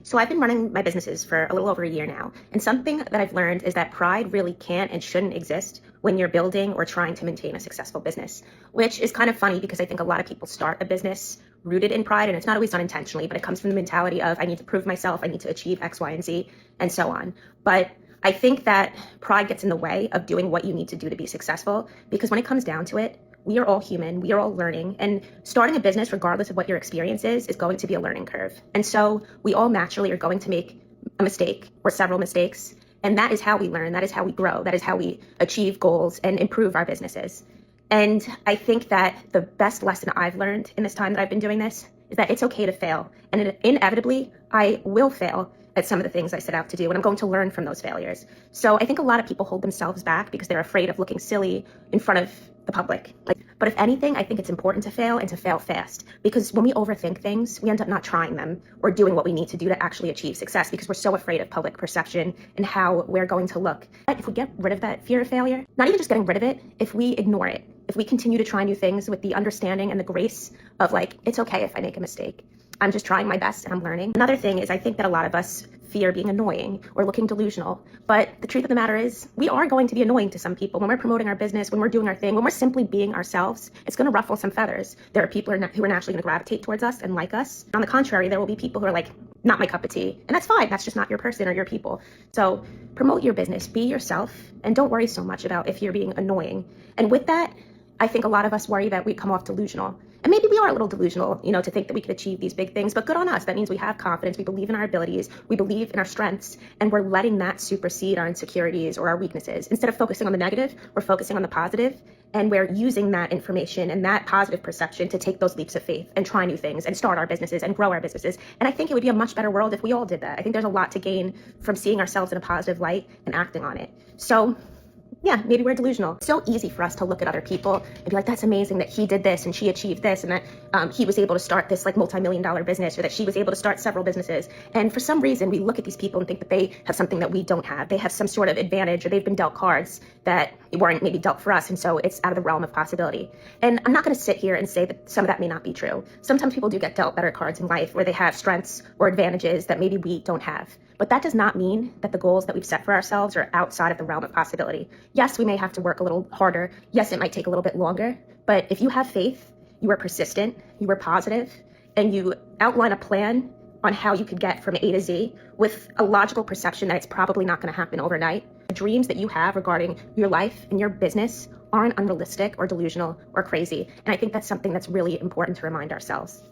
So I've been running my businesses for a little over a year now, and something that I've learned is that pride really can't and shouldn't exist when you're building or trying to maintain a successful business, which is kind of funny because I think a lot of people start a business rooted in pride, and it's not always done intentionally, but it comes from the mentality of I need to prove myself, I need to achieve X, Y, and Z, and so on. But I think that pride gets in the way of doing what you need to do to be successful, because when it comes down to it, we are all human, we are all learning, and starting a business, regardless of what your experience is going to be a learning curve. And so we all naturally are going to make a mistake or several mistakes, and that is how we learn, that is how we grow, that is how we achieve goals and improve our businesses. And I think that the best lesson I've learned in this time that I've been doing this is that it's okay to fail, and inevitably, I will fail at some of the things I set out to do, and I'm going to learn from those failures. So I think a lot of people hold themselves back because they're afraid of looking silly in front of the public. But if anything, I think it's important to fail and to fail fast, because when we overthink things, we end up not trying them or doing what we need to do to actually achieve success because we're so afraid of public perception and how we're going to look. But if we get rid of that fear of failure, not even just getting rid of it, if we ignore it, if we continue to try new things with the understanding and the grace of it's okay if I make a mistake. I'm just trying my best and I'm learning. Another thing is I think that a lot of us fear being annoying or looking delusional. But the truth of the matter is we are going to be annoying to some people. When we're promoting our business, when we're doing our thing, when we're simply being ourselves, it's going to ruffle some feathers. There are people who are naturally going to gravitate towards us and like us. On the contrary, there will be people who are not my cup of tea. And that's fine. That's just not your person or your people. So promote your business, be yourself, and don't worry so much about if you're being annoying. And with that, I think a lot of us worry that we come off delusional. And maybe we are a little delusional, to think that we could achieve these big things, but good on us. That means we have confidence, we believe in our abilities, we believe in our strengths, and we're letting that supersede our insecurities or our weaknesses. Instead of focusing on the negative, we're focusing on the positive, and we're using that information and that positive perception to take those leaps of faith and try new things and start our businesses and grow our businesses. And I think it would be a much better world if we all did that. I think there's a lot to gain from seeing ourselves in a positive light and acting on it. So yeah, maybe we're delusional. It's so easy for us to look at other people and be like, that's amazing that he did this and she achieved this and that he was able to start this multi-million-dollar business, or that she was able to start several businesses. And for some reason, we look at these people and think that they have something that we don't have. They have some sort of advantage, or they've been dealt cards that weren't maybe dealt for us. And so it's out of the realm of possibility. And I'm not going to sit here and say that some of that may not be true. Sometimes people do get dealt better cards in life where they have strengths or advantages that maybe we don't have. But that does not mean that the goals that we've set for ourselves are outside of the realm of possibility. Yes, we may have to work a little harder. Yes, it might take a little bit longer. But if you have faith, you are persistent, you are positive, and you outline a plan on how you could get from A to Z with a logical perception that it's probably not going to happen overnight, the dreams that you have regarding your life and your business aren't unrealistic or delusional or crazy. And I think that's something that's really important to remind ourselves.